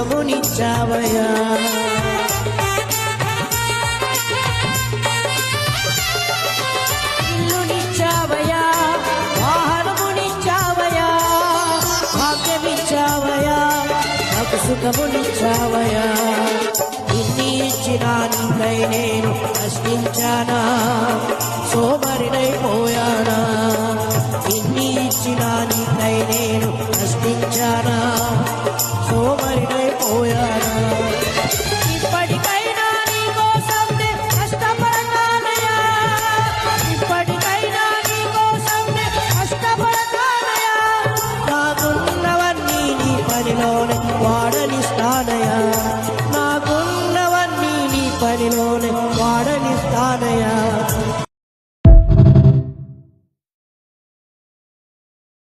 సుఖమునిచ్చావయ్యా ఇల్లునిచ్చావయ్యా వాహనమునిచ్చావయ్యా భాగ్యమిచ్చావయ్యా నాకు సుఖమునిచ్చావయ్యా ఇన్ని ఇచ్చినా నీకై నేను కష్టించానా సోమరినైపో